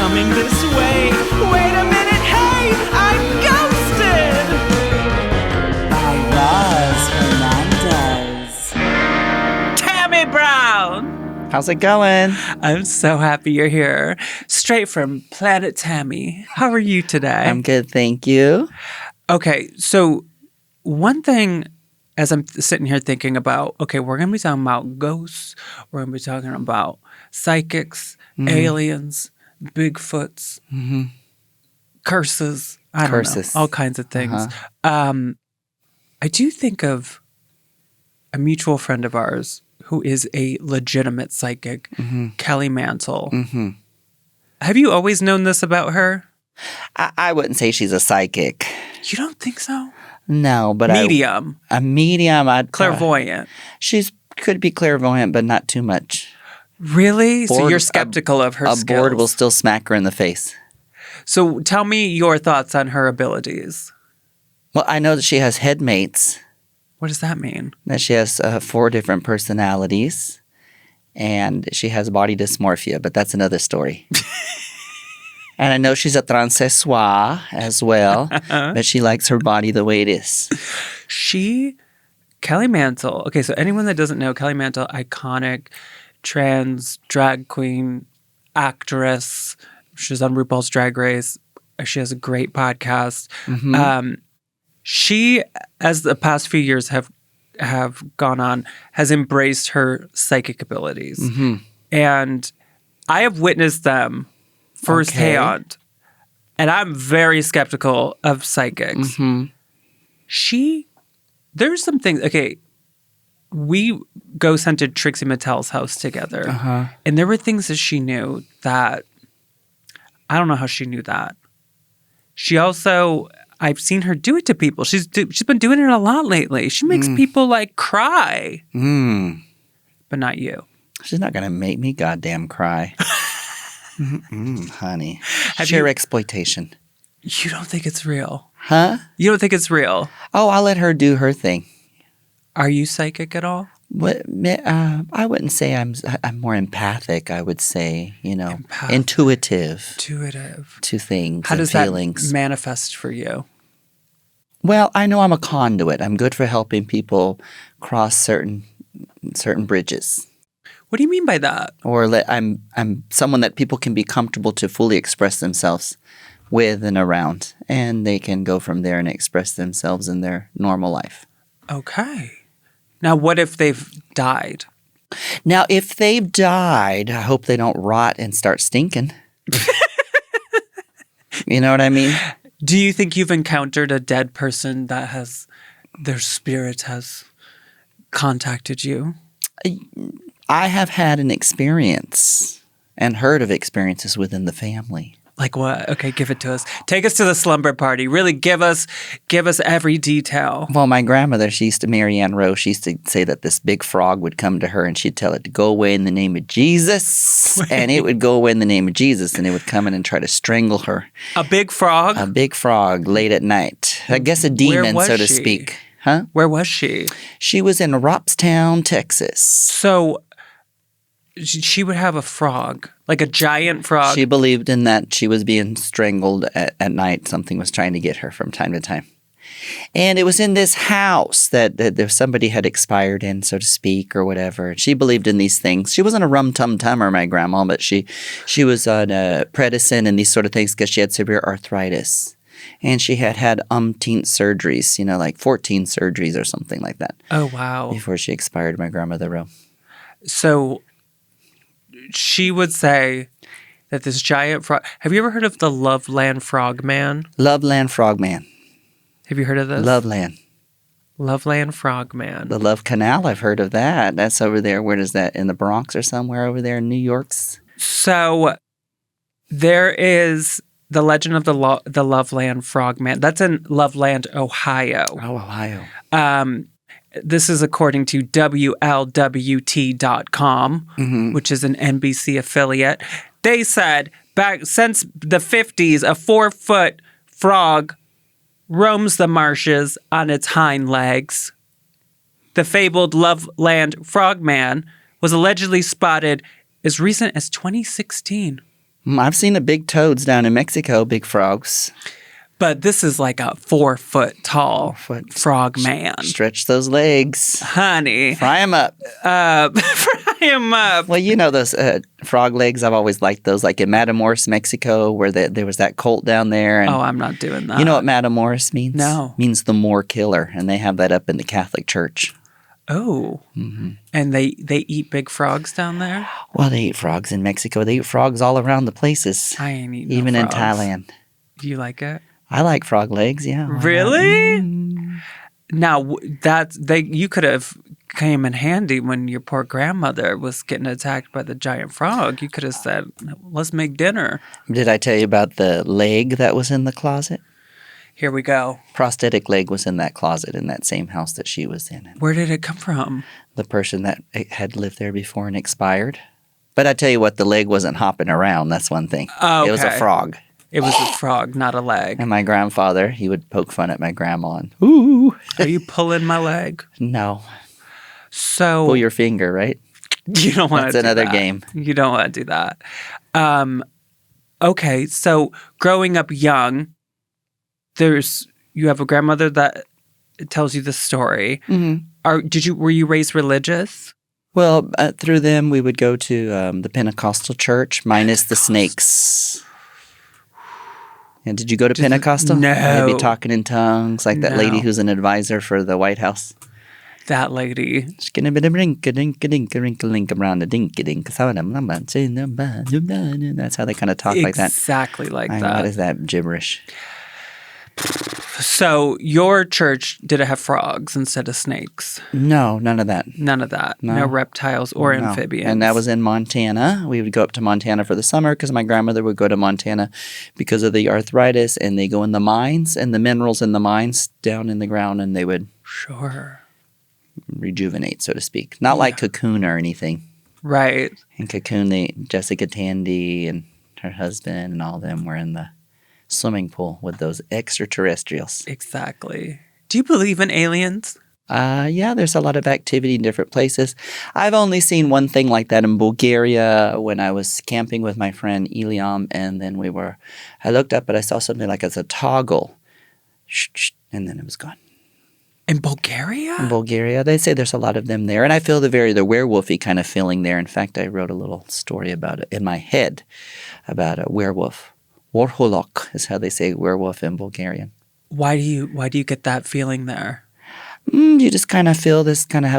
coming this way. Wait a minute, hey, I'm ghosted! By Roz Hernandez. Tammie Brown! How's it going? I'm so happy you're here. Straight from Planet Tammie. How are you today? I'm good, thank you. Okay, so one thing as I'm sitting here thinking about, okay, we're going to be talking about ghosts. We're going to be talking about psychics, aliens, Bigfoots, curses. I don't know. All kinds of things. I do think of a mutual friend of ours who is a legitimate psychic, Kelly Mantle. Have you always known this about her? I wouldn't say she's a psychic. You don't think so? No, but Medium. A medium. Clairvoyant. She's could be clairvoyant, but not too much. Really? So you're skeptical of her skills? A board will still smack her in the face. So tell me your thoughts on her abilities. Well, I know that she has headmates. What does that mean? That she has 4 different personalities, and she has body dysmorphia, but that's another story. And I know she's a transsexual as well, but she likes her body the way it is. Kelly Mantle, okay, so anyone that doesn't know, Kelly Mantle, iconic trans drag queen, actress. She's on RuPaul's Drag Race. She has a great podcast. She, as the past few years have gone on, has embraced her psychic abilities. And I have witnessed them firsthand. And I'm very skeptical of psychics. There's some things, okay, we ghost hunted Trixie Mattel's house together. And there were things that she knew that, I don't know how she knew that. She also, I've seen her do it to people. She's been doing it a lot lately. She makes people like cry. But not you. She's not going to make me goddamn cry. Honey. Sheer exploitation. You don't think it's real? Huh? You don't think it's real? Oh, I'll let her do her thing. Are you psychic at all? What? I wouldn't say I'm more empathic. I would say, intuitive to things. How does feelings. That manifest for you? Well, I know I'm a conduit. I'm good for helping people cross certain bridges. What do you mean by that? Or I'm someone that people can be comfortable to fully express themselves with and around, and they can go from there and express themselves in their normal life. Okay. Now, what if they've died? Now, if they've died, I hope they don't rot and start stinking. You know what I mean? Do you think you've encountered a dead person that their spirit has contacted you? I have had an experience and heard of experiences within the family. Like what? Okay, give it to us. Take us to the slumber party. Really give us every detail. Well, my grandmother, she used to, Marianne Rowe, she used to say that this big frog would come to her and she'd tell it to go away in the name of Jesus. Wait. And it would go away in the name of Jesus and it would come in and try to strangle her. A big frog? A big frog late at night. I guess a demon, so to speak. Huh? Where was she? She was in Robstown, Texas. So she would have a frog, like a giant frog. She believed in that she was being strangled at night. Something was trying to get her from time to time. And it was in this house that somebody had expired in, so to speak, or whatever. She believed in these things. She wasn't a rum-tum-tummer, my grandma, but she was on prednisone and these sort of things because she had severe arthritis. And she had umpteen surgeries, like 14 surgeries or something like that. Oh, wow. Before she expired, my grandmother Rowe. So she would say that this giant frog... Have you ever heard of the Loveland Frogman? Loveland Frogman. Have you heard of this? Loveland Frogman. The Love Canal, I've heard of that. That's over there. Where is that? In the Bronx or somewhere over there in New York? So there is the legend of the Loveland Frogman. That's in Loveland, Ohio. Oh, Ohio. This is according to WLWT.com, which is an NBC affiliate. They said back since the 50s, a 4-foot frog roams the marshes on its hind legs. The fabled Loveland Frogman was allegedly spotted as recent as 2016. I've seen the big toads down in Mexico, big frogs. But this is like a 4-foot tall frog man. Stretch those legs. Honey. Fry them up. Fry him up. Well, you know those frog legs. I've always liked those. Like in Matamoros, Mexico, where there was that cult down there. And I'm not doing that. You know what Matamoros means? No. It means the more killer. And they have that up in the Catholic Church. Oh. Mm-hmm. And they eat big frogs down there? Well, they eat frogs in Mexico. They eat frogs all around the places. I ain't eating even no in frogs. Thailand. Do you like it? I like frog legs, yeah. Really? Now, you could have came in handy when your poor grandmother was getting attacked by the giant frog. You could have said, let's make dinner. Did I tell you about the leg that was in the closet? Here we go. Prosthetic leg was in that closet in that same house that she was in. Where did it come from? The person that had lived there before and expired. But I tell you what, the leg wasn't hopping around. That's one thing. Oh, okay. It was a frog. It was a frog, not a leg. And my grandfather, he would poke fun at my grandma and, ooh. Are you pulling my leg? No. So pull your finger, right? You don't want to do that. That's another game. You don't want to do that. Okay, so growing up young, you have a grandmother that tells you the story. Mm-hmm. Were you raised religious? Well, through them, we would go to the Pentecostal church, minus the snakes. And did you go to Pentecostal? No. Maybe talking in tongues, like that lady who's an advisor for the White House. That lady. That's how they kind of talk like that. Exactly like that. What is that gibberish? So your church, did it have frogs instead of snakes? No, none of that. None of that. No reptiles or amphibians. And that was in Montana. We would go up to Montana for the summer because my grandmother would go to Montana because of the arthritis, and they go in the mines and the minerals in the mines down in the ground, and they would rejuvenate, so to speak. Not like Cocoon or anything. Right. In Cocoon, Jessica Tandy and her husband and all them were in the swimming pool with those extraterrestrials. Exactly. Do you believe in aliens? Yeah, there's a lot of activity in different places. I've only seen one thing like that in Bulgaria when I was camping with my friend Iliam, and then I looked up and I saw something like as a toggle, and then it was gone. In Bulgaria? In Bulgaria. They say there's a lot of them there, and I feel the werewolfy kind of feeling there. In fact, I wrote a little story about it in my head about a werewolf. Warholok is how they say werewolf in Bulgarian. Why do you get that feeling there? You just kind of have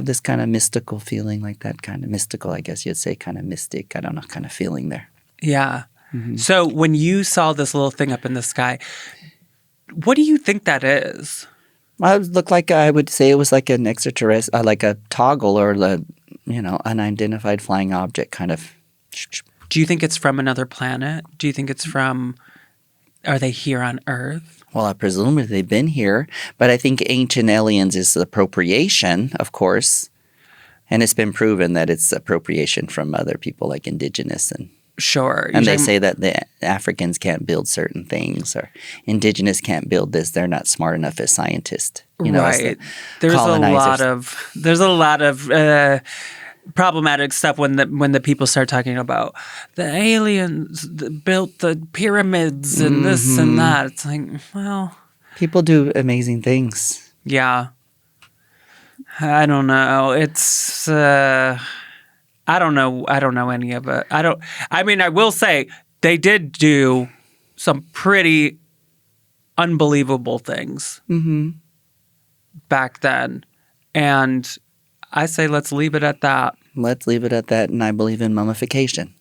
this kind of mystical feeling, like that kind of mystical, I guess you'd say, kind of mystic, I don't know, kind of feeling there. Yeah. Mm-hmm. So when you saw this little thing up in the sky, what do you think that is? Well, it looked like, I would say it was like an extraterrestrial, like a toggle or unidentified flying object kind of. Do you think it's from another planet? Do you think it's are they here on Earth? Well, I presume they've been here, but I think ancient aliens is appropriation, of course. And it's been proven that it's appropriation from other people like indigenous and sure. And they say that the Africans can't build certain things or indigenous can't build this. They're not smart enough as scientists. Right. There's a lot of problematic stuff when the people start talking about the aliens that built the pyramids and this and that. It's like, well, people do amazing things. Yeah. I don't know. It's I don't know any of it. I will say they did do some pretty unbelievable things back then. And I say let's leave it at that. Let's leave it at that, and I believe in mummification.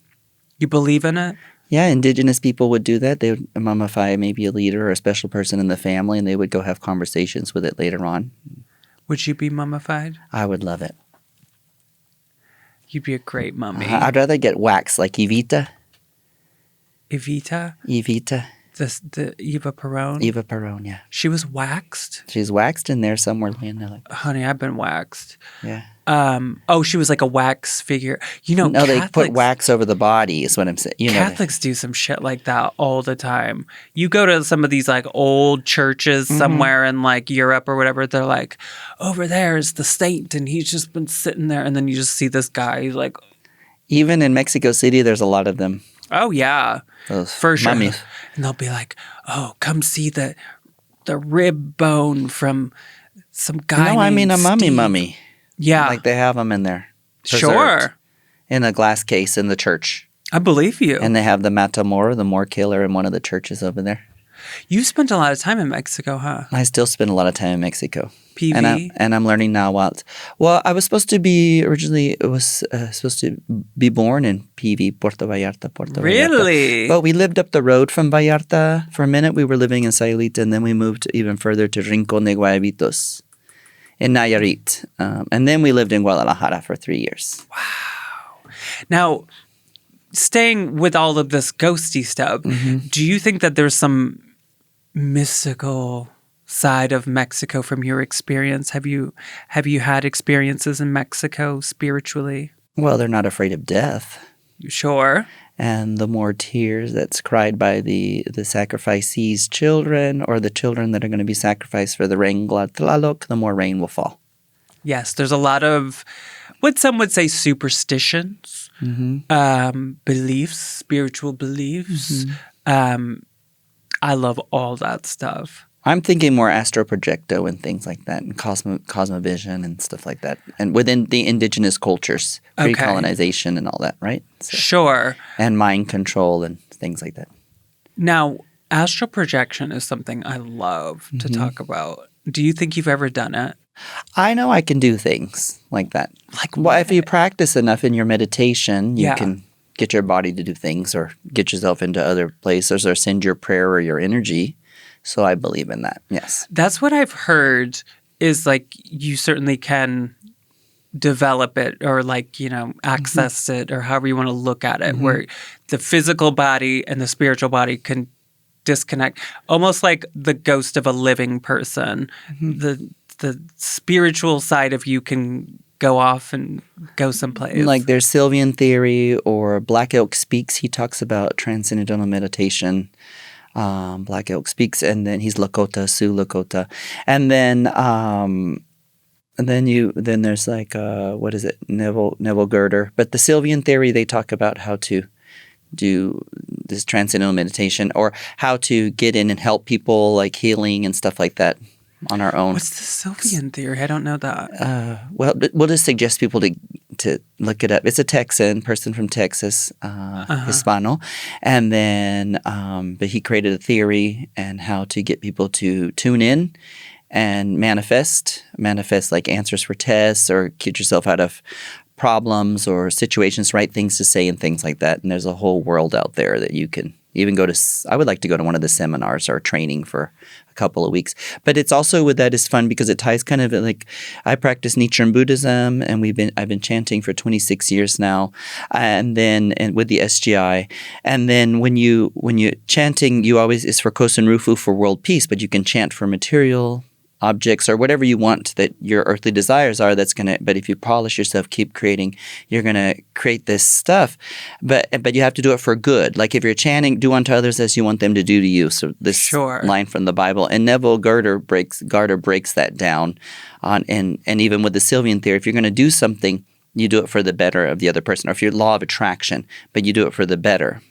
You believe in it? Yeah, indigenous people would do that. They would mummify maybe a leader or a special person in the family, and they would go have conversations with it later on. Would you be mummified? I would love it. You'd be a great mummy. I'd rather get waxed like Evita. Evita? Evita. The Eva Perón? Eva Perón, yeah. She was waxed? She's waxed in there somewhere laying there. Like, honey, I've been waxed. Yeah. She was like a wax figure. No, they put wax over the body is what I'm saying. Catholics do some shit like that all the time. You go to some of these like old churches somewhere in like Europe or whatever, they're like, over there is the saint and he's just been sitting there, and then you just see this guy like. Even in Mexico City, there's a lot of them. Oh, yeah. Those For sure. mummies. And they'll be like, oh, come see the rib bone from some guy No, I mean named a Steve. mummy. Yeah. Like they have them in there. Sure. Preserved in a glass case in the church. I believe you. And they have the Matamor, the Moor killer, in one of the churches over there. You spent a lot of time in Mexico, huh? I still spend a lot of time in Mexico. PV? And I'm learning Nahuatl. Well, I was supposed to be originally, it was supposed to be born in PV, Puerto Vallarta. Really? But we lived up the road from Vallarta. For a minute, we were living in Sayulita, and then we moved even further to Rincon de Guayabitos in Nayarit. And then we lived in Guadalajara for 3 years. Wow. Now, staying with all of this ghosty stuff, do you think that there's some mystical side of Mexico from your experience? Have you had experiences in Mexico spiritually? Well, they're not afraid of death. Sure. And the more tears that's cried by the sacrificees' children or the children that are going to be sacrificed for the rain Tlaloc, the more rain will fall. Yes, there's a lot of what some would say superstitions, beliefs, spiritual beliefs. I love all that stuff. I'm thinking more astroprojecto and things like that, and cosmovision and stuff like that, and within the indigenous cultures, pre-colonization and all that, right? So, sure. And mind control and things like that. Now, astral projection is something I love to talk about. Do you think you've ever done it? I know I can do things like that. Like well, if you practice enough in your meditation, you Yeah. can get your body to do things or get yourself into other places or send your prayer or your energy. So I believe in that, yes. That's what I've heard is like you certainly can develop it or like, access it or however you want to look at it, where the physical body and the spiritual body can disconnect, almost like the ghost of a living person. The spiritual side of you can go off and go someplace. Like there's Sylvian theory or Black Elk Speaks. He talks about transcendental meditation. Black Elk Speaks, and then he's Lakota, Sioux Lakota, and then there's like what is it, Neville Girder. But the Sylvian theory, they talk about how to do this transcendental meditation or how to get in and help people, like healing and stuff like that on our own. What's the Sylvian theory? I don't know that. Well, we'll just suggest people to look it up. It's a Texan person from Texas, Hispano, and then but he created a theory and how to get people to tune in and manifest like answers for tests or get yourself out of problems or situations, right things to say and things like that. And there's a whole world out there that you can even go to. I would like to go to one of the seminars or training for a couple of weeks. But it's also with that is fun because it ties kind of like I practice Nichiren Buddhism and I've been chanting for 26 years now, and with the SGI, and then when you chanting, you always is for Kosen Rufu for world peace, but you can chant for material objects or whatever you want that your earthly desires are. But if you polish yourself, keep creating, you're gonna create this stuff. But you have to do it for good. Like if you're chanting, do unto others as you want them to do to you. So this line from the Bible, and Neville Girder breaks that down and even with the Sylvian theory, if you're gonna do something, you do it for the better of the other person, or if you're law of attraction, but you do it for the better.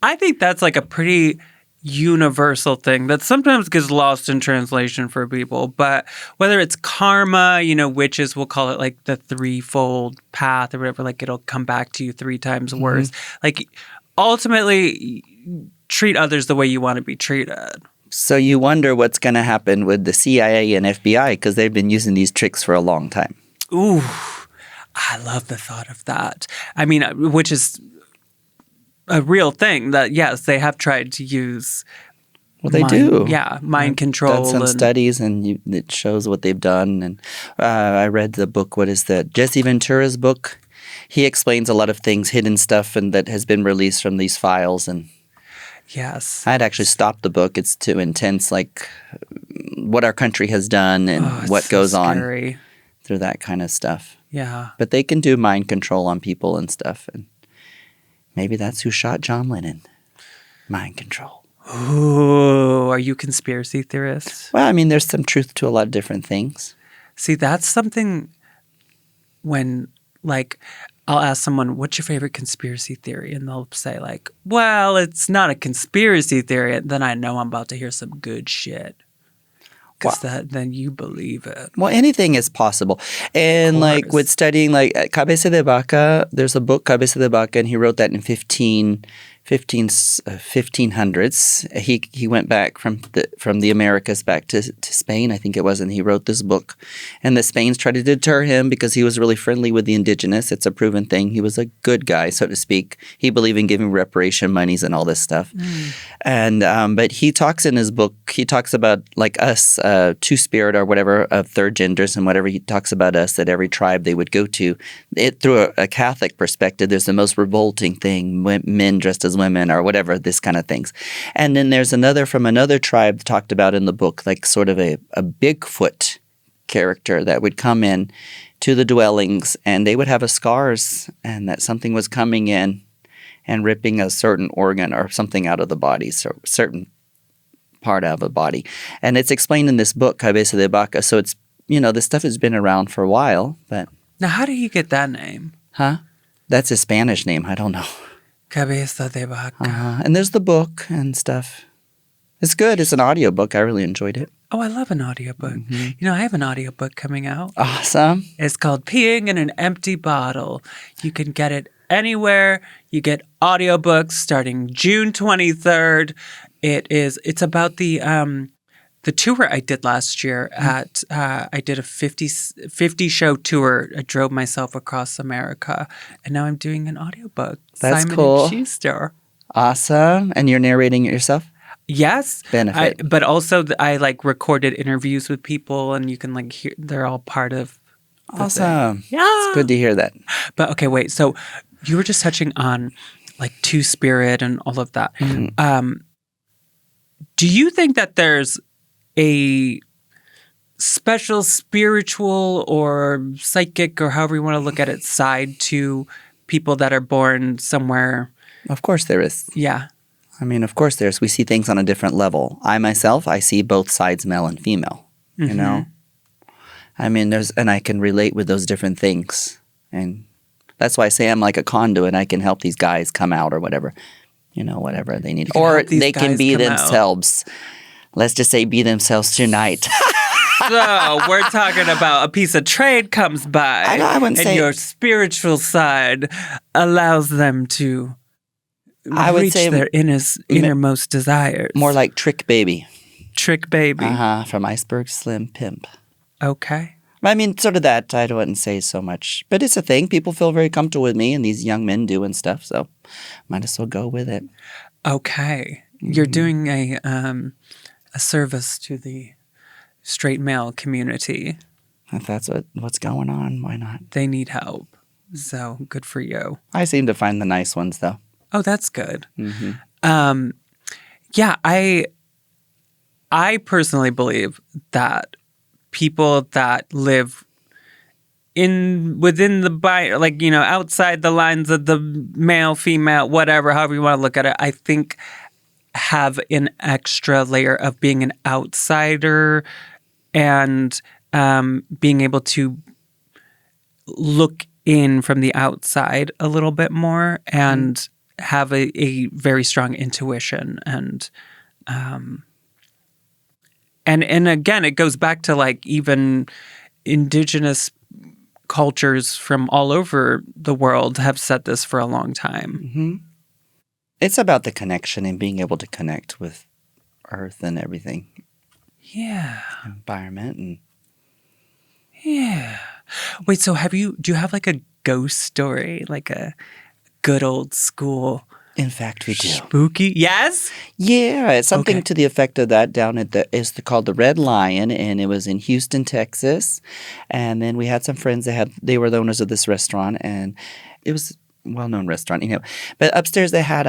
I think that's like a pretty universal thing that sometimes gets lost in translation for people. But whether it's karma, witches will call it like the threefold path or whatever, like it'll come back to you 3 times worse. Like ultimately treat others the way you want to be treated. So you wonder what's going to happen with the CIA and FBI because they've been using these tricks for a long time. Ooh, I love the thought of that. I mean, which is a real thing that, yes, they have tried to use. Well, they do. Yeah, mind control. I've done some studies, and it shows what they've done. And I read the book, what is that? Jesse Ventura's book. He explains a lot of things, hidden stuff, and that has been released from these files. And yes, I had actually stopped the book. It's too intense, like what our country has done and what goes on through that kind of stuff. Yeah. But they can do mind control on people and stuff. And maybe that's who shot John Lennon. Mind control. Ooh, are you conspiracy theorists? Well, I mean, there's some truth to a lot of different things. See, that's something when, like, I'll ask someone, what's your favorite conspiracy theory? And they'll say like, well, it's not a conspiracy theory. And then I know I'm about to hear some good shit. Because then you believe it. Well, anything is possible. And like with studying like Cabeza de Vaca, there's a book, Cabeza de Vaca, and he wrote that in 1500s. He went back from the Americas back to Spain, I think it was, and he wrote this book. And the Spains tried to deter him because he was really friendly with the indigenous. It's a proven thing. He was a good guy, so to speak. He believed in giving reparation monies and all this stuff. And but he talks in his book, he talks about like us, two-spirit or whatever, of third genders and whatever. He talks about us, that every tribe they would go to, it through a Catholic perspective, there's the most revolting thing, men dressed as women or whatever, this kind of things. And then there's another from another tribe talked about in the book, like sort of a Bigfoot character that would come in to the dwellings and they would have a scars and that something was coming in and ripping a certain organ or something out of the body, so certain part of a body. And it's explained in this book, Cabeza de Vaca. So it's, this stuff has been around for a while, but... Now, how do you get that name? Huh? That's a Spanish name. I don't know. Cabeza de Vaca. And there's the book and stuff. It's good. It's an audiobook. I really enjoyed it. Oh, I love an audiobook. I have an audiobook coming out. Awesome. It's called Peeing in an Empty Bottle. You can get it anywhere. You get audiobooks starting June 23rd. It's about the tour I did last year at I did a 50 show tour. I drove myself across America, and now I'm doing an audiobook. That's Simon cool. and Schuster. Awesome. And you're narrating it yourself? Yes. Benefit. But also I like recorded interviews with people, and you can like hear, they're all part of the Awesome. thing. Yeah. It's good to hear that. But okay, wait. So you were just touching on like two-spirit and all of that. Do you think that there's a special spiritual or psychic or however you want to look at it side to people that are born somewhere? Of course there is. Yeah. I mean, of course there's. We see things on a different level. I see both sides, male and female, you know? I mean, and I can relate with those different things. And that's why I say I'm like a conduit. I can help these guys come out or whatever. Whatever they need. Or they can be themselves. Let's just say be themselves tonight. So we're talking about a piece of trade comes by. I wouldn't say. And your spiritual side allows them to reach their innermost desires. More like Trick Baby. Trick Baby. From Iceberg Slim Pimp. Okay. I mean, sort of that. I wouldn't say so much. But it's a thing. People feel very comfortable with me, and these young men do and stuff. So might as well go with it. Okay. You're doing a service to the straight male community. If that's what's going on, why not? They need help. So good for you. I seem to find the nice ones, though. Oh, that's good. Yeah, I personally believe that people that live within the outside the lines of the male, female, whatever, however you want to look at it, I think have an extra layer of being an outsider and being able to look in from the outside a little bit more and have a very strong intuition and again, it goes back to like even indigenous cultures from all over the world have said this for a long time. It's about the connection and being able to connect with Earth and everything. Yeah. Environment and... Yeah. Wait, so do you have like a ghost story? Like a good old school... In fact, we do. Spooky? Yes? Yeah, it's something to the effect of that down at it's called the Red Lion, and it was in Houston, Texas. And then we had some friends they were the owners of this restaurant, and it was a well-known restaurant, But upstairs they had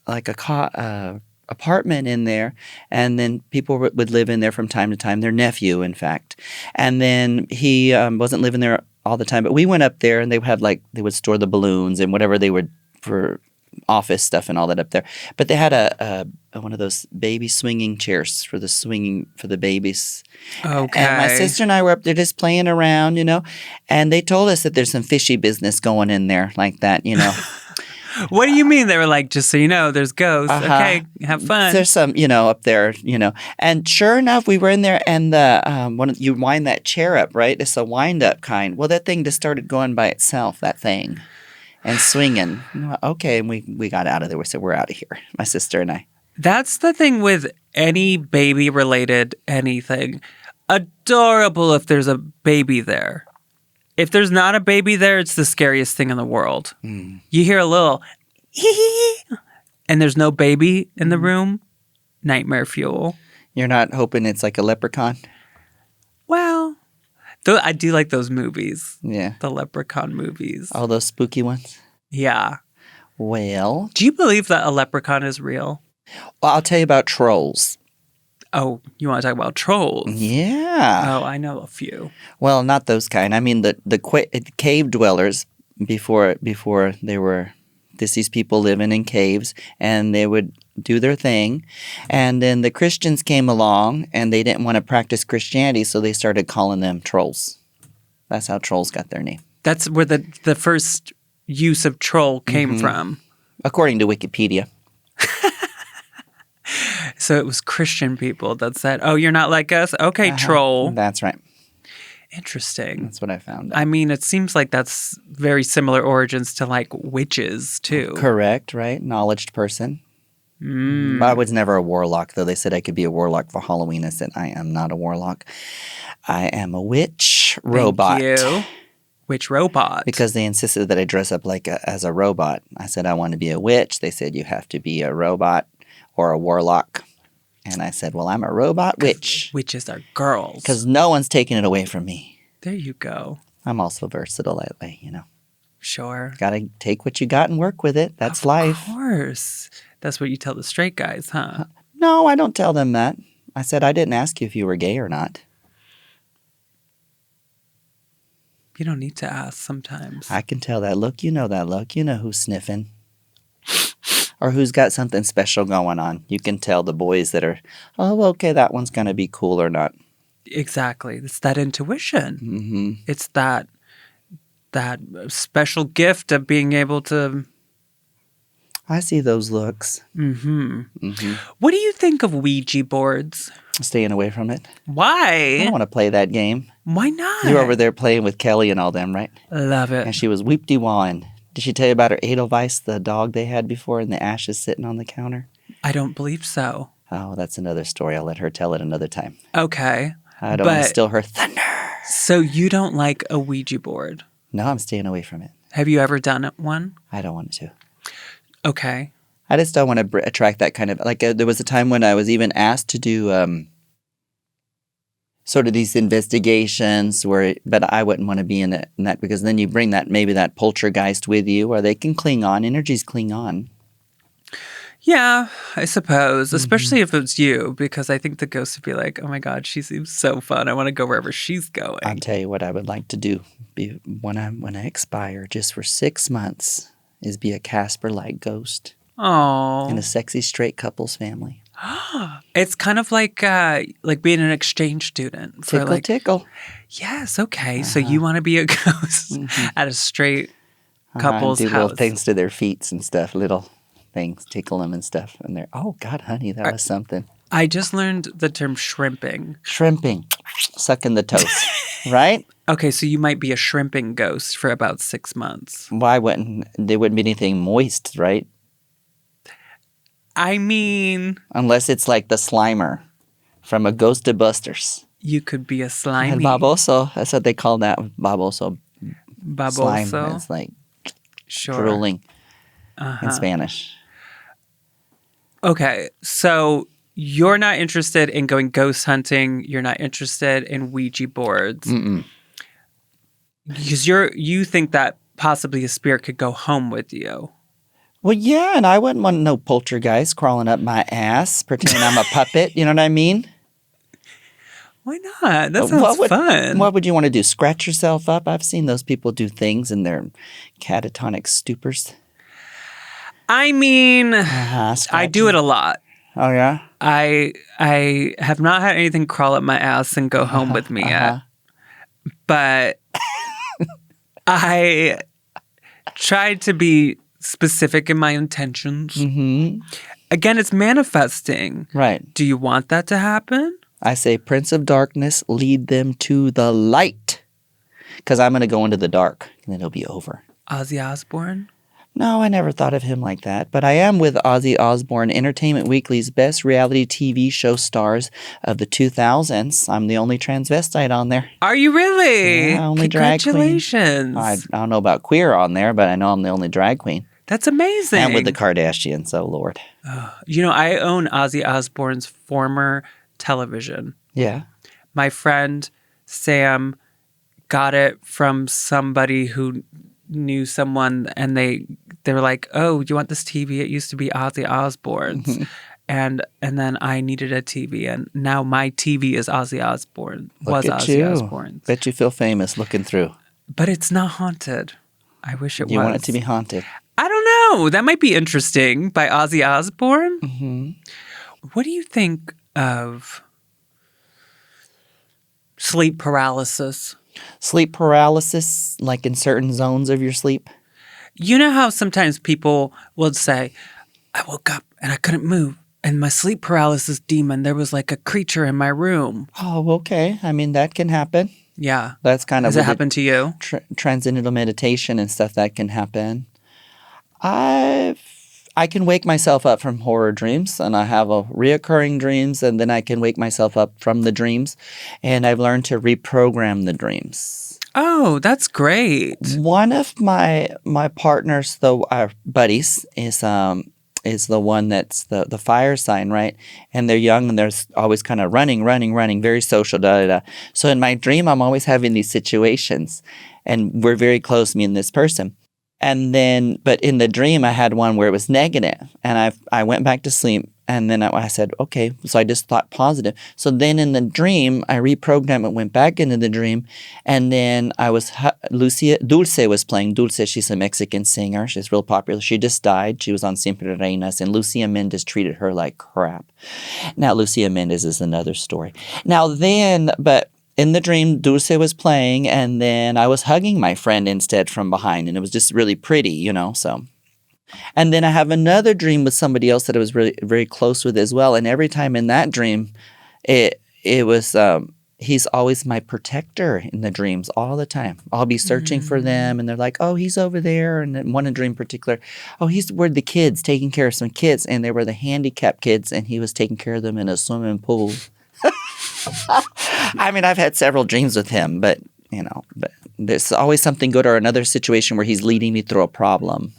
like a apartment in there, and then people would live in there from time to time. Their nephew, in fact, and then he wasn't living there all the time. But we went up there, and they would store the balloons and whatever they would for office stuff and all that up there. But they had a one of those baby swinging chairs for the babies. Okay. And my sister and I were up there just playing around, and they told us that there's some fishy business going in there like that, What do you mean? They were like, just so you know, there's ghosts. Okay, have fun. There's some, up there, And sure enough, we were in there, and you wind that chair up, right? It's a wind-up kind. Well, that thing just started going by itself, that thing, and swinging. Okay, and we got out of there. We said, we're out of here, my sister and I. That's the thing with any baby-related anything. Adorable if there's a baby there. If there's not a baby there, it's the scariest thing in the world. You hear a little and there's no baby in the room, nightmare fuel. You're not hoping it's like a leprechaun? Well, I do like those movies. Yeah. The leprechaun movies. All those spooky ones? Yeah. Well. Do you believe that a leprechaun is real? Well, I'll tell you about trolls. Oh, you want to talk about trolls? Yeah. Oh, I know a few. Well, not those kind. I mean, the cave dwellers before they were these people living in caves, and they would do their thing. And then the Christians came along, and they didn't want to practice Christianity, so they started calling them trolls. That's how trolls got their name. That's where the first use of troll came from. According to Wikipedia. So it was Christian people that said, oh, you're not like us? Okay, troll. That's right. Interesting. That's what I found out. I mean, it seems like that's very similar origins to like witches, too. Correct, right? Knowledged person. I was never a warlock, though. They said I could be a warlock for Halloween. I said, I am not a warlock. I am a witch robot. Thank you. Witch robot. Because they insisted that I dress up as a robot. I said I want to be a witch. They said you have to be a robot or a warlock. And I said, well, I'm a robot witch. Witches are girls. Because no one's taking it away from me. There you go. I'm also versatile that way, Sure. Got to take what you got and work with it. That's life. Of course. That's what you tell the straight guys, huh? No, I don't tell them that. I said, I didn't ask you if you were gay or not. You don't need to ask sometimes. I can tell that look. You know that look. You know who's sniffing. Or who's got something special going on. You can tell the boys that are, oh, okay, that one's going to be cool or not. Exactly. It's that intuition. Mm-hmm. It's that special gift of being able to... I see those looks. Mm-hmm. What do you think of Ouija boards? Staying away from it. Why? I don't want to play that game. Why not? You were over there playing with Kelly and all them, right? Love it. And she was weep-de-wawing. Did she tell you about her Edelweiss, the dog they had before, and the ashes sitting on the counter? I don't believe so. Oh, that's another story. I'll let her tell it another time. Okay. I don't want to steal her thunder. So you don't like a Ouija board? No, I'm staying away from it. Have you ever done one? I don't want to. Okay. I just don't want to attract that kind of... there was a time when I was even asked to do sort of these investigations, but I wouldn't want to be in that because then you bring maybe that poltergeist with you, or they can cling on. Energies cling on. Yeah, I suppose, especially if it's you, because I think the ghost would be like, oh my God, she seems so fun. I want to go wherever she's going. I'll tell you what I would like to do when I expire just for 6 months is be a Casper-like ghost. Oh. In a sexy straight couple's family. It's kind of like being an exchange student. Tickle. Yes, okay. So you want to be a ghost at a straight couple's do house. little things to their feet and stuff, little things, tickle them and stuff. And they're, oh, God, honey, that was something. I just learned the term shrimping. Shrimping. Sucking the toes. Right? Okay, so you might be a shrimping ghost for about 6 months. Why wouldn't there wouldn't be anything moist, right? I mean... Unless it's like the Slimer from a Ghost of Busters. You could be a slimy. And baboso. That's what they call that. Baboso. Baboso? Slime. It's like drooling in Spanish. Okay, so you're not interested in going ghost hunting. You're not interested in Ouija boards. Mm-mm. Because you think that possibly a spirit could go home with you. Well, yeah, and I wouldn't want no poltergeist crawling up my ass, pretending I'm a puppet. You know what I mean? Why not? That sounds fun. What would you want to do? Scratch yourself up? I've seen those people do things in their catatonic stupors. I mean, Uh-huh, I do it a lot. Oh, yeah? I have not had anything crawl up my ass and go home with me yet. But I tried to be specific in my intentions. Mm-hmm. Again, it's manifesting. Right. Do you want that to happen? I say, Prince of Darkness, lead them to the light. Because I'm going to go into the dark, and then it'll be over. Ozzy Osbourne? No, I never thought of him like that. But I am with Ozzy Osbourne, Entertainment Weekly's best reality TV show stars of the 2000s. I'm the only transvestite on there. Are you really? Yeah, only drag queen. Congratulations. I don't know about queer on there, but I know I'm the only drag queen. That's amazing. And with the Kardashians, oh Lord. You know, I own Ozzy Osbourne's former television. Yeah. My friend Sam got it from somebody who knew someone, and they were like, "Oh, you want this TV? It used to be Ozzy Osbourne's." and then I needed a TV, and now my TV is Ozzy Osbourne. Osbourne's. Bet you feel famous looking through. But it's not haunted. I wish it was. You want it to be haunted? I don't know. That might be interesting. By Ozzy Osbourne. Mm-hmm. What do you think of sleep paralysis? Sleep paralysis, like in certain zones of your sleep? You know how sometimes people will say, I woke up and I couldn't move. And my sleep paralysis demon, there was like a creature in my room. Oh, okay. I mean, that can happen. Yeah. That's kind of... Has it happened to you? Transcendental meditation and stuff that can happen. I can wake myself up from horror dreams, and I have a reoccurring dreams, and then I can wake myself up from the dreams, and I've learned to reprogram the dreams. Oh, that's great. One of my partners, though, our buddies, is the one that's the fire sign, right? And they're young, and they're always kind of running, very social, So in my dream, I'm always having these situations, and we're very close, me and this person. And then, but in the dream, I had one where it was negative, and I went back to sleep, and then I said, okay, so I just thought positive. So then in the dream, I reprogrammed it, went back into the dream, and then I was, Dulce was playing. Dulce, she's a Mexican singer. She's real popular. She just died. She was on Siempre Reinas, and Lucia Mendez treated her like crap. Now, Lucia Mendez is another story. Now then, but... in the dream, Dulce was playing, and then I was hugging my friend instead from behind, and it was just really pretty, so. And then I have another dream with somebody else that I was really very close with as well, and every time in that dream, it was he's always my protector in the dreams all the time. I'll be searching for them, and they're like, oh, he's over there, and then one in dream in particular, oh, he's with the kids, taking care of some kids, and they were the handicapped kids, and he was taking care of them in a swimming pool. I mean, I've had several dreams with him, but there's always something good or another situation where he's leading me through a problem.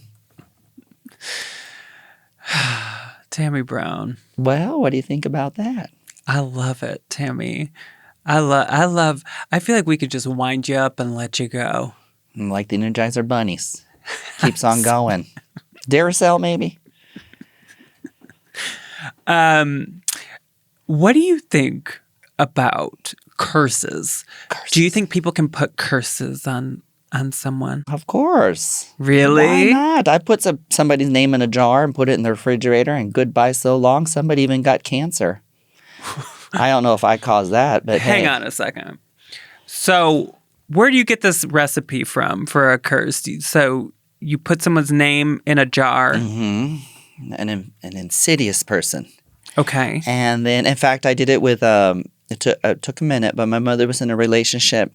Tammie Brown. Well, what do you think about that? I love it, Tammie. I feel like we could just wind you up and let you go. Like the Energizer Bunnies. Keeps on going. Duracell, maybe? What do you think about curses? Do you think people can put curses on someone? Of course. Really? Why not? I put somebody's name in a jar and put it in the refrigerator, and goodbye so long. Somebody even got cancer. I don't know if I caused that, but hang on a second. So where do you get this recipe from for a curse? So you put someone's name in a jar. Mm-hmm. An insidious person. Okay. And then, in fact, I did it with, it took a minute, but my mother was in a relationship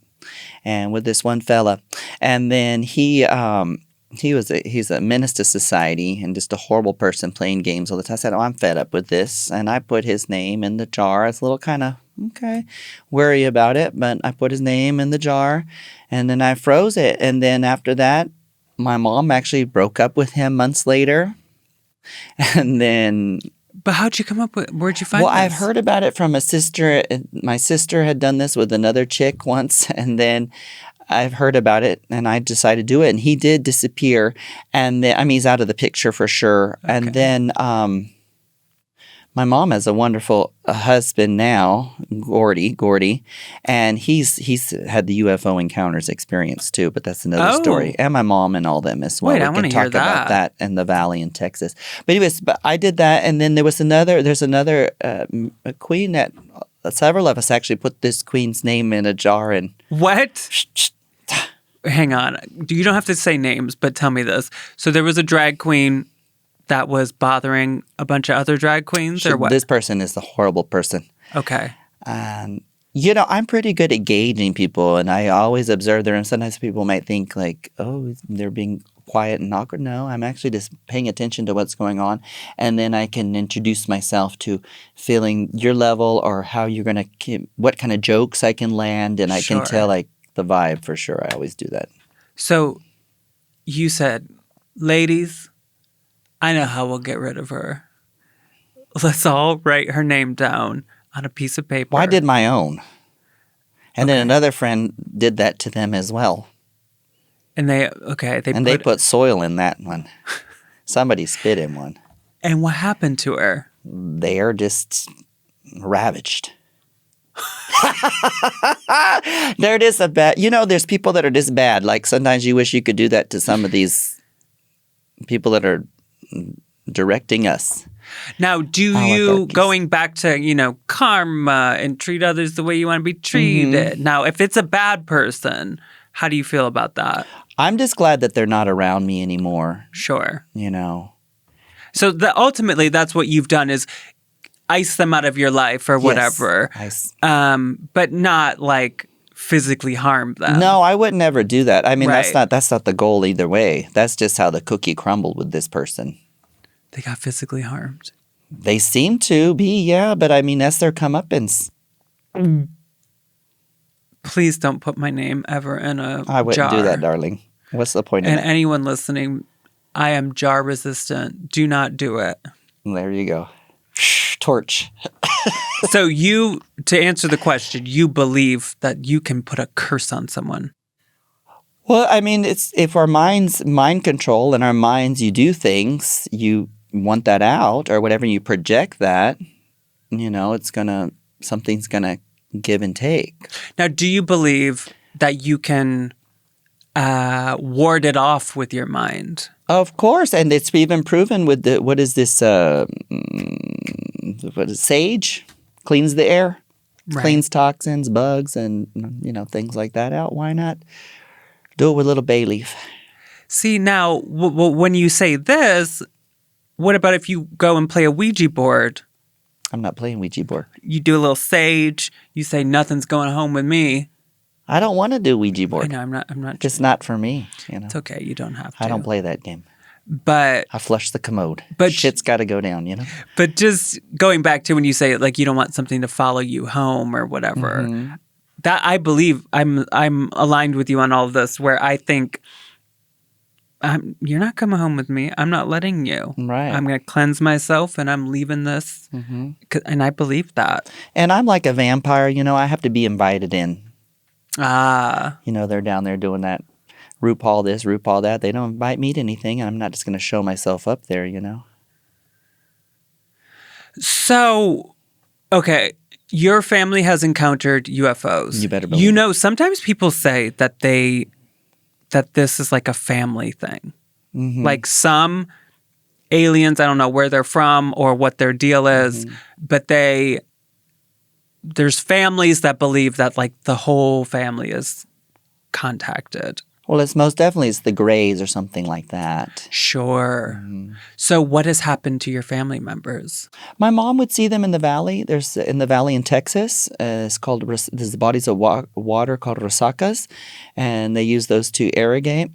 and with this one fella. And then he's a menace to society and just a horrible person playing games all the time. I said, oh, I'm fed up with this. And I put his name in the jar. It's a little kind of, worry about it. But I put his name in the jar, and then I froze it. And then after that, my mom actually broke up with him months later. And then... But how'd you come up with? Where'd you find this? Well, I've heard about it from a sister. My sister had done this with another chick once, and then I've heard about it, and I decided to do it. And he did disappear, and then, he's out of the picture for sure. Okay. And then My mom has a wonderful husband now, Gordy, and he's had the UFO encounters experience too, but that's another story. And my mom and all them as well. Wait, we I want can to hear talk about that in the valley in Texas. But anyways, I did that, and then there's another a queen that several of us actually put this queen's name in a jar and What? Hang on. You don't have to say names, but tell me this. So there was a drag queen that was bothering a bunch of other drag queens, or what? This person is the horrible person. Okay. I'm pretty good at gauging people, and I always observe them. And sometimes people might think like, oh, they're being quiet and awkward. No, I'm actually just paying attention to what's going on. And then I can introduce myself to feeling your level or how you're going to, what kind of jokes I can land. And I can tell like the vibe for sure. I always do that. So you said, ladies, I know how we'll get rid of her. Let's all write her name down on a piece of paper. Well, I did my own. And then another friend did that to them as well. And they put soil in that one. Somebody spit in one. And what happened to her? They are just ravaged. They're just a bad. There's people that are just bad. Like sometimes you wish you could do that to some of these people that are directing us. Now, do you, going back to, karma and treat others the way you want to be treated? Mm-hmm. Now, if it's a bad person, how do you feel about that? I'm just glad that they're not around me anymore. Sure. So ultimately, that's what you've done is ice them out of your life or whatever. Yes, but not like physically harm them. No, I would never do that. I mean, that's not the goal either way. That's just how the cookie crumbled with this person. They got physically harmed. They seem to be, yeah, but I mean, that's their comeuppance. Please don't put my name ever in a jar. I wouldn't do that, darling. What's the point of that? And anyone listening, I am jar resistant. Do not do it. There you go. Torch. So to answer the question, you believe that you can put a curse on someone? Well, I mean, it's if our minds mind control and our minds, you do things, you want that out or whatever, you project that, something's gonna give and take. Now, do you believe that you can ward it off with your mind? Of course, and it's even proven with sage cleans the air, cleans toxins, bugs, and things like that out. Why not do it with a little bay leaf? See, now when you say this, what about if you go and play a Ouija board? I'm not playing Ouija board. You do a little sage. You say nothing's going home with me. I don't want to do Ouija board. I know. I'm not. Just not for me. It's okay. You don't have to. I don't play that game. But I flush the commode. But shit's got to go down. But just going back to when you say like you don't want something to follow you home or whatever, that I believe I'm aligned with you on all of this. Where I think you're not coming home with me. I'm not letting you. Right. I'm going to cleanse myself and I'm leaving this. And I believe that. And I'm like a vampire. I have to be invited in. Ah. They're down there doing that. RuPaul this, RuPaul that. They don't invite me to anything. I'm not just going to show myself up there, So, okay, your family has encountered UFOs. You better believe. Sometimes people say that this is like a family thing. Like some aliens, I don't know where they're from or what their deal is, but there's families that believe that like the whole family is contacted. Well, it's most definitely the Greys or something like that. Sure. So what has happened to your family members? My mom would see them in the valley. There's in the valley in Texas. There's bodies of water called resakas, and they use those to irrigate.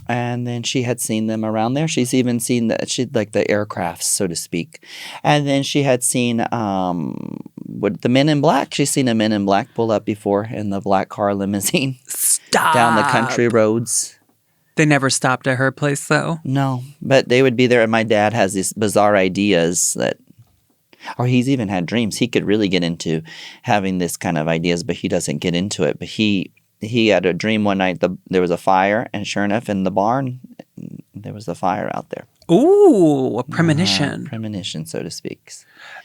And then she had seen them around there. She's even seen the aircrafts, so to speak. And then she had seen the Men in Black. She's seen a Men in Black pull up before in the black car limousine. Stop. Down the country roads. They never stopped at her place, though? No, but they would be there. And my dad has these bizarre ideas or he's even had dreams. He could really get into having this kind of ideas, but he doesn't get into it. But he had a dream one night there was a fire, and sure enough, in the barn, there was a fire out there. Ooh, a premonition. Premonition, so to speak.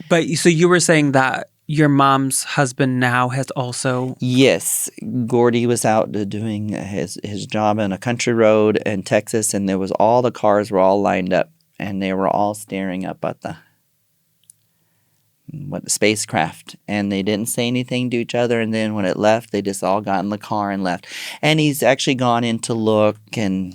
But so you were saying that your mom's husband now has also... Yes. Gordy was out doing his job on a country road in Texas, and there was all the cars were all lined up, and they were all staring up at the spacecraft, and they didn't say anything to each other, and then when it left, they just all got in the car and left. And he's actually gone in to look and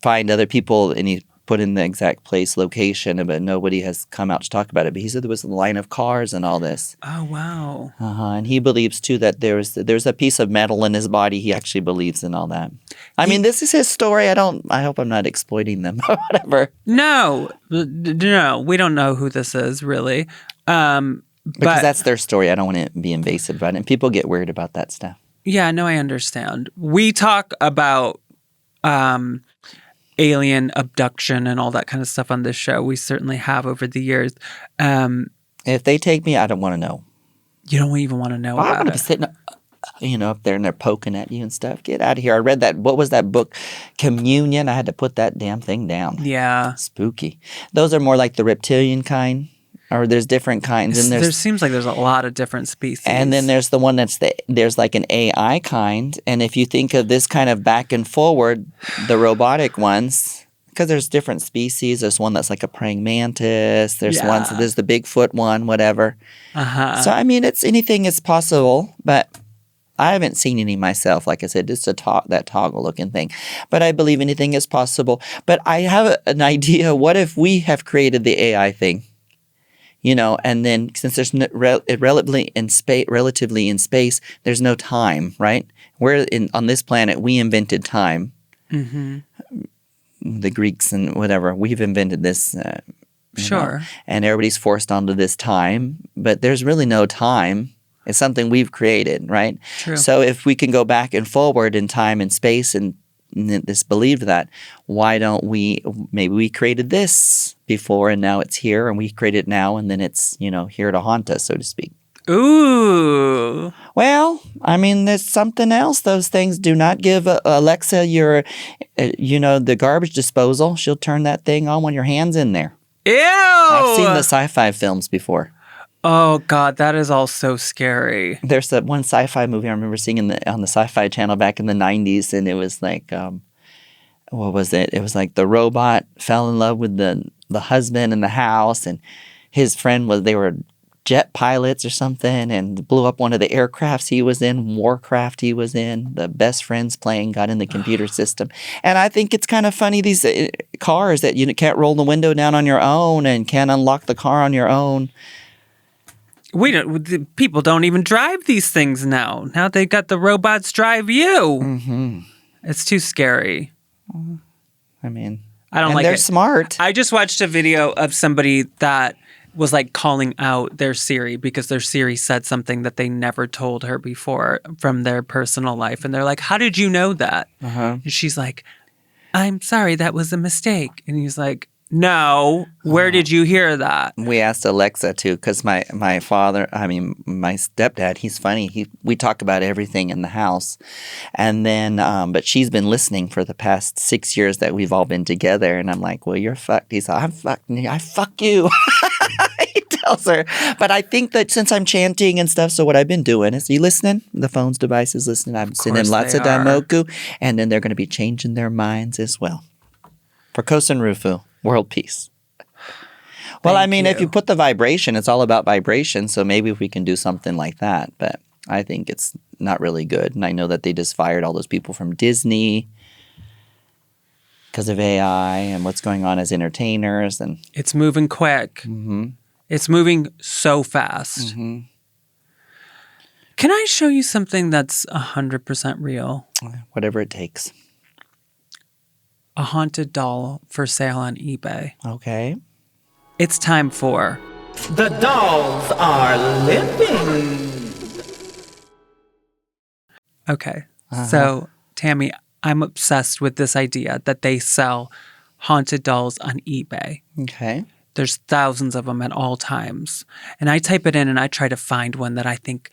find other people, and he put in the exact place, location, but nobody has come out to talk about it. But he said there was a line of cars and all this. Oh, wow. And he believes, too, that there's a piece of metal in his body. He actually believes in all that. I mean, this is his story. I hope I'm not exploiting them or whatever. No, we don't know who this is, really. Because that's their story. I don't want to be invasive about it. And people get weird about that stuff. Yeah, no, I understand. We talk about alien abduction and all that kind of stuff on this show. We certainly have over the years. If they take me, I don't want to know. You don't even want to know I'm about going to it. be sitting, up there and they're poking at you and stuff. Get out of here. I read that. What was that book? Communion. I had to put that damn thing down. Yeah. Spooky. Those are more like the reptilian kind. Or there's different kinds. And there seems like there's a lot of different species. And then there's the one there's like an AI kind. And if you think of this kind of back and forward, the robotic ones, because there's different species. There's one that's like a praying mantis. There's there's the Bigfoot one, whatever. So, I mean, anything is possible. But I haven't seen any myself. Like I said, just that toggle looking thing. But I believe anything is possible. But I have an idea. What if we have created the AI thing? And then since there's relatively in space, there's no time, right? On this planet, we invented time. Mm-hmm. The Greeks and whatever, we've invented this. Sure. And everybody's forced onto this time, but there's really no time. It's something we've created, right? True. So if we can go back and forward in time and space and this believed that, why don't maybe we created this before and now it's here and we create it now and then it's, here to haunt us, so to speak. Ooh. Well, I mean, there's something else. Those things do not give Alexa your, the garbage disposal. She'll turn that thing on when your hand's in there. Ew. I've seen the sci-fi films before. Oh, God, that is all so scary. There's that one sci-fi movie I remember seeing on the Sci-Fi Channel back in the 90s, and it was like, what was it? It was like the robot fell in love with the husband in the house, and his friend they were jet pilots or something, and blew up one of the aircrafts he was in, warcraft he was in, the best friend's plane got in the computer system. And I think it's kind of funny, these cars that you can't roll the window down on your own and can't unlock the car on your own. People don't even drive these things now. Now they got the robots drive you. Mm-hmm. It's too scary. I mean, I don't like it. They're smart. I just watched a video of somebody that was like calling out their Siri because their Siri said something that they never told her before from their personal life. And they're like, how did you know that? Uh-huh. And she's like, I'm sorry, that was a mistake. And he's like, no, where did you hear that? We asked Alexa too, because my stepdad, he's funny. We talk about everything in the house, and then but she's been listening for the past 6 years that we've all been together, and I'm like, well, you're fucked. He's like, I'm fucked. I fuck you. He tells her, but I think that since I'm chanting and stuff, so what I've been doing is, you listening? The phone's device is listening. I'm sending lots of daimoku, and then they're going to be changing their minds as well. For Kosen Rufu. World peace. Well, I mean, if you put the vibration, it's all about vibration. So maybe if we can do something like that. But I think it's not really good. And I know that they just fired all those people from Disney because of AI and what's going on as entertainers. And it's moving quick. Mm-hmm. It's moving so fast. Mm-hmm. Can I show you something that's 100% real? Whatever it takes. A haunted doll for sale on eBay. Okay. It's time for... The dolls are living. Okay. So, Tammie, I'm obsessed with this idea that they sell haunted dolls on eBay. Okay. There's thousands of them at all times. And I type it in and I try to find one that I think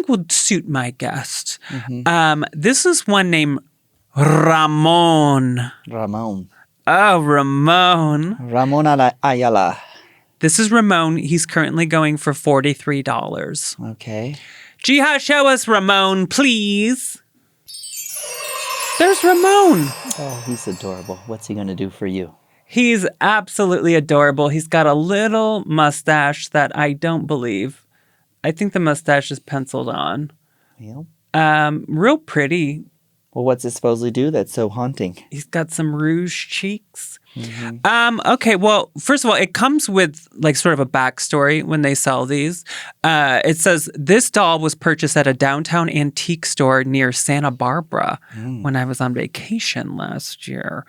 would suit my guest. Mm-hmm. This is one named Ramon. Ramon. Oh, Ramon. Ramon Ayala. This is Ramon. He's currently going for $43. Okay. Jiha, show us Ramon, please. There's Ramon. Oh, he's adorable. What's he going to do for you? He's absolutely adorable. He's got a little mustache that I don't believe. I think the mustache is penciled on. Yeah. Real pretty. Well, what's it supposedly do that's so haunting? He's got some rouge cheeks. Okay, well, first of all, it comes with like sort of a backstory when they sell these. It says, this doll was purchased at a downtown antique store near Santa Barbara when I was on vacation last year.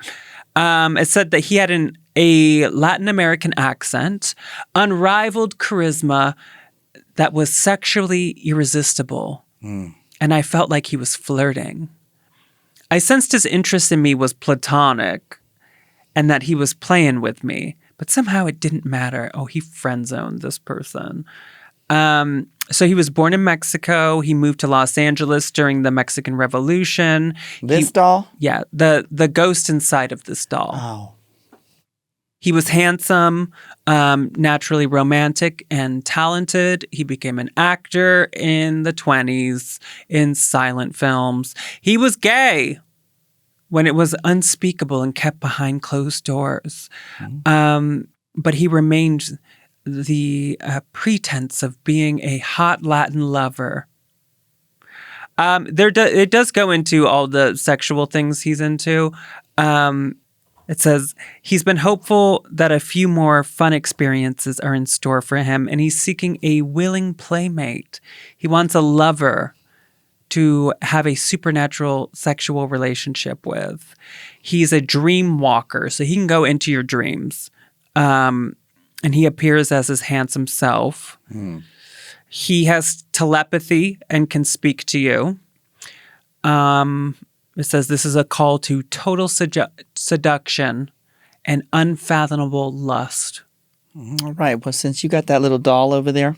It said that he had a Latin American accent, unrivaled charisma that was sexually irresistible. And I felt like he was flirting. I sensed his interest in me was platonic and that he was playing with me, but somehow it didn't matter. Oh, he friend-zoned this person. So he was born in Mexico. He moved to Los Angeles during the Mexican Revolution. This doll? Yeah, the ghost inside of this doll. Oh. He was handsome, naturally romantic, and talented. He became an actor in the 20s in silent films. He was gay when it was unspeakable and kept behind closed doors. But he remained the pretense of being a hot Latin lover. It does go into all the sexual things he's into. It says he's been hopeful that a few more fun experiences are in store for him, and he's seeking a willing playmate. He wants a lover to have a supernatural sexual relationship with. He's a dream walker, so he can go into your dreams. And he appears as his handsome self. He has telepathy and can speak to you. It says this is a call to total seduction and unfathomable lust. All right. Well, since you got that little doll over there,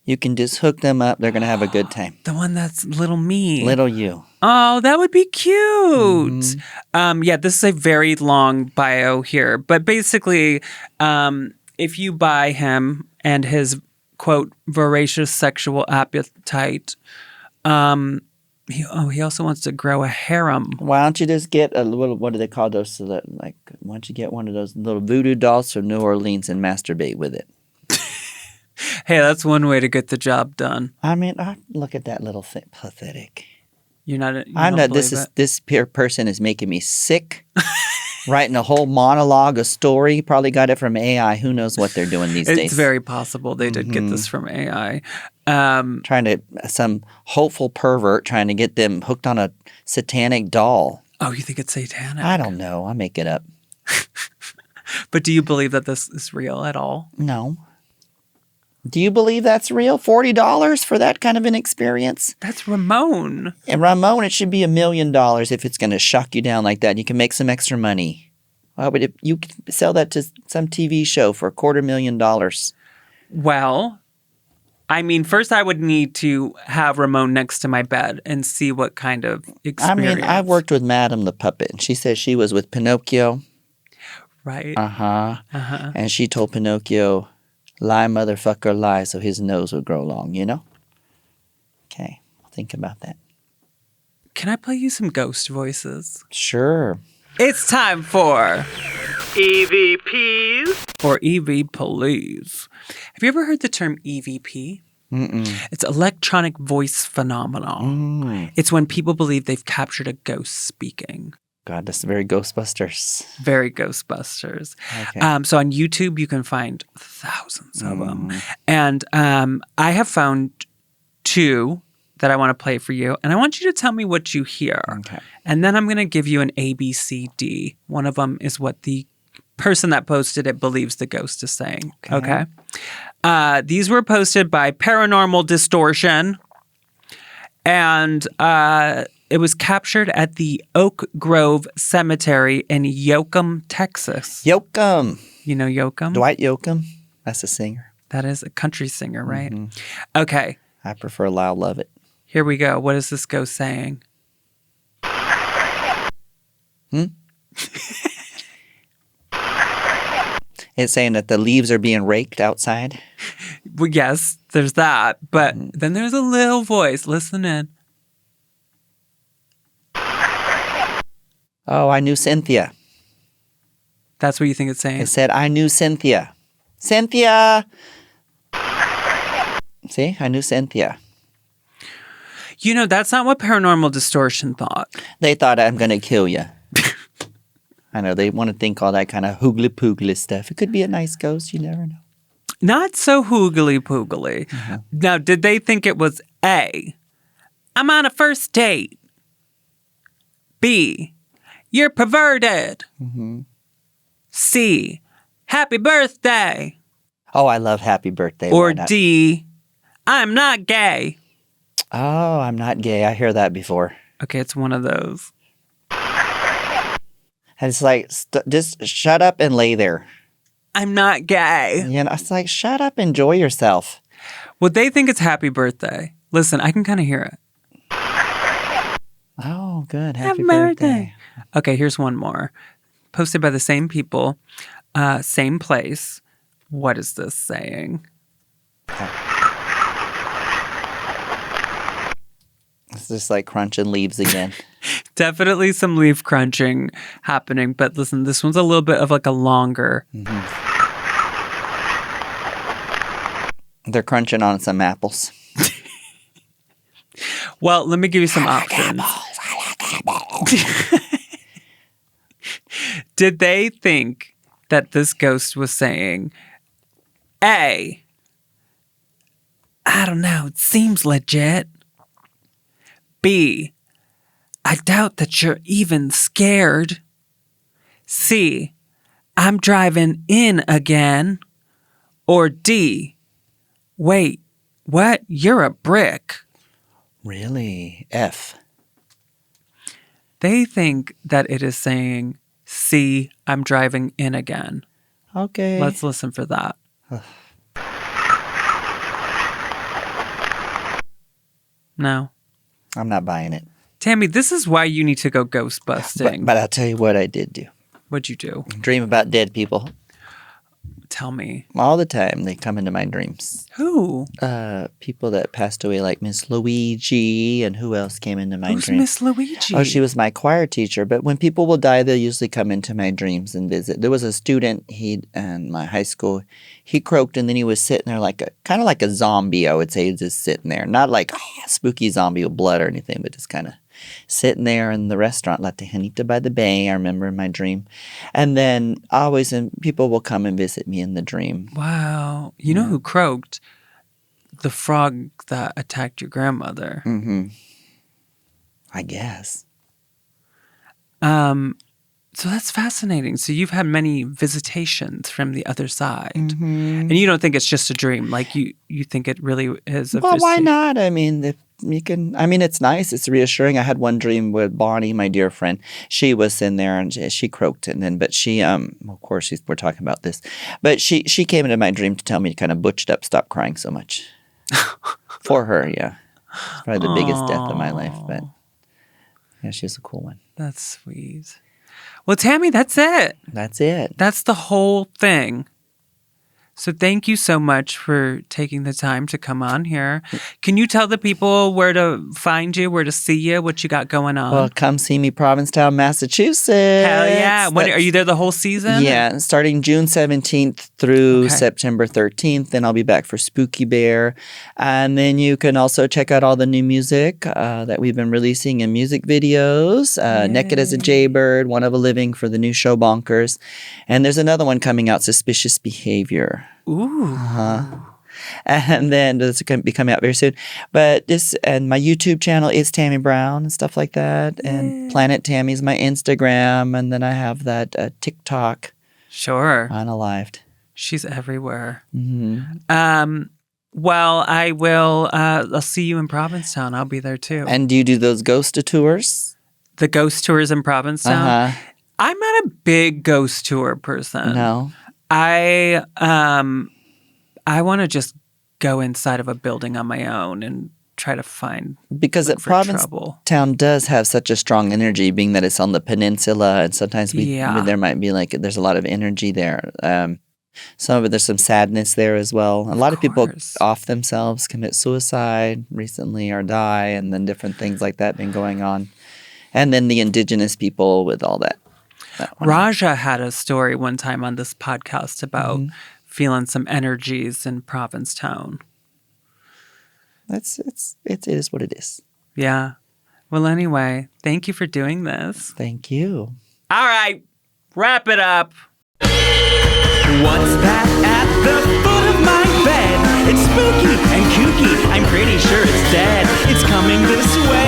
you can just hook them up. They're going to have a good time. The one that's little me. Little you. Oh, that would be cute. Yeah, this is a very long bio here. But basically, if you buy him and his, quote, voracious sexual appetite, he also wants to grow a harem. Why don't you just get a little, what do they call those? Why don't you get one of those little voodoo dolls from New Orleans and masturbate with it? Hey, that's one way to get the job done. I mean, look at that little thing. Pathetic. You're not. I'm not. This person is making me sick. Writing a whole monologue, a story. Probably got it from AI. Who knows what they're doing these days? It's very possible they did get this from AI. Some hopeful pervert trying to get them hooked on a satanic doll. Oh, you think it's satanic? I don't know. I make it up. But do you believe that this is real at all? No. Do you believe that's real? $40 for that kind of an experience? That's Ramon. And Ramon, it should be $1 million if it's going to shock you down like that. You can make some extra money. Why would you could sell that to some TV show for $250,000? Well, I mean, first I would need to have Ramon next to my bed and see what kind of experience. I mean, I've worked with Madame the Puppet, and she says she was with Pinocchio. Right. And she told Pinocchio, lie, motherfucker, lie, so his nose would grow long, you know? Okay, think about that. Can I play you some ghost voices? Sure. It's time for EVPs. or EV Police. Have you ever heard the term EVP? It's electronic voice phenomenon. It's when people believe they've captured a ghost speaking. God, that's very Ghostbusters. Very Ghostbusters. Okay. So on YouTube, you can find thousands of them. And I have found 2 that I want to play for you. And I want you to tell me what you hear. Okay. And then I'm going to give you an A, B, C, D. One of them is what the person that posted it believes the ghost is saying. Okay. These were posted by Paranormal Distortion. And it was captured at the Oak Grove Cemetery in Yoakum, Texas. Yoakum. You know Yoakum? Dwight Yoakam. That's a singer. That is a country singer, right? Okay. I prefer Lyle Lovett. Here we go. What is this ghost saying? It's saying that the leaves are being raked outside. Well, yes, there's that. But then there's a little voice. Listen in. Oh, I knew Cynthia. That's what you think it's saying? It said, I knew Cynthia. Cynthia! See, I knew Cynthia. You know, that's not what Paranormal Distortion thought. They thought I'm going to kill you. I know, they want to think all that kind of hoogly-poogly stuff. It could be a nice ghost, you never know. Not so hoogly-poogly. Now, did they think it was A, I'm on a first date? B, you're perverted? C, happy birthday? Oh, I love happy birthday. Or D, I'm not gay? Oh, I'm not gay. I hear that before. Okay, it's one of those. And it's like, just shut up and lay there. I'm not gay. You know, it's like, shut up, enjoy yourself. Well, they think it's happy birthday. Listen, I can kind of hear it. Oh, good. Happy birthday. Okay, here's one more. Posted by the same people, same place. What is this saying? It's just like crunching leaves again. Definitely some leaf crunching happening. But listen, this one's a little bit of like a longer. They're crunching on some apples. Well, let me give you some options. Did they think that this ghost was saying, A, I don't know, it seems legit. B, I doubt that you're even scared. C, I'm driving in again. Or D, wait, what? You're a brick. Really? F. They think that it is saying, C, I'm driving in again. Okay. Let's listen for that. No. I'm not buying it. Tammie, this is why you need to go ghost busting. But I'll tell you what I did do. What'd you do? Dream about dead people. Tell me. All the time. They come into my dreams. Who? People that passed away, like Miss Luigi, and who else came into my Who's dreams? Miss Luigi? Oh, she was my choir teacher. But when people will die, they'll usually come into my dreams and visit. There was a student in my high school. He croaked, and then he was sitting there kind of like a zombie, I would say, just sitting there. Not like a spooky zombie with blood or anything, but just kind of sitting there in the restaurant, La Tejanita by the Bay, I remember in my dream. And then people will come and visit me in the dream. Wow. You know who croaked? The frog that attacked your grandmother. I guess. So that's fascinating. So you've had many visitations from the other side. And you don't think it's just a dream. Like you think it really is a Well, why visitation. not? I mean, it's nice. It's reassuring. I had one dream with Bonnie, my dear friend. She was in there and she croaked. But she, of course, we're talking about this. But she came into my dream to tell me to kind of butch it up, stop crying so much. For her, yeah. It's probably the biggest death of my life. But yeah, she's a cool one. That's sweet. Well, Tammie, that's it. That's it. That's the whole thing. So thank you so much for taking the time to come on here. Can you tell the people where to find you, where to see you, what you got going on? Well, come see me, Provincetown, Massachusetts. Hell yeah. When, are you there the whole season? Yeah, starting June 17th through September 13th. Then I'll be back for Spooky Bear. And then you can also check out all the new music that we've been releasing in music videos. Naked as a Jaybird, One of a Living for the new show Bonkers. And there's another one coming out, Suspicious Behavior. Ooh. And then this is going to be coming out very soon. But and my YouTube channel is Tammie Brown and stuff like that. And Planet Tammie's my Instagram. And then I have that TikTok. Sure. Unalived. She's everywhere. Well, I will. I'll see you in Provincetown. I'll be there too. And do you do those ghost tours? The ghost tours in Provincetown? I'm not a big ghost tour person. No. I want to just go inside of a building on my own and try to find because look for trouble. Provincetown does have such a strong energy, being that it's on the peninsula, and sometimes there might be like there's a lot of energy there. Some of it, there's some sadness there as well. A lot of people off themselves, commit suicide recently or die, and then different things like that been going on. And then the indigenous people with all that. Raja had a story one time on this podcast about feeling some energies in Provincetown. It is what it is. Yeah. Well, anyway, thank you for doing this. Thank you. All right, wrap it up. What's that at the foot of my bed? It's spooky and kooky. I'm pretty sure it's dead. It's coming this way.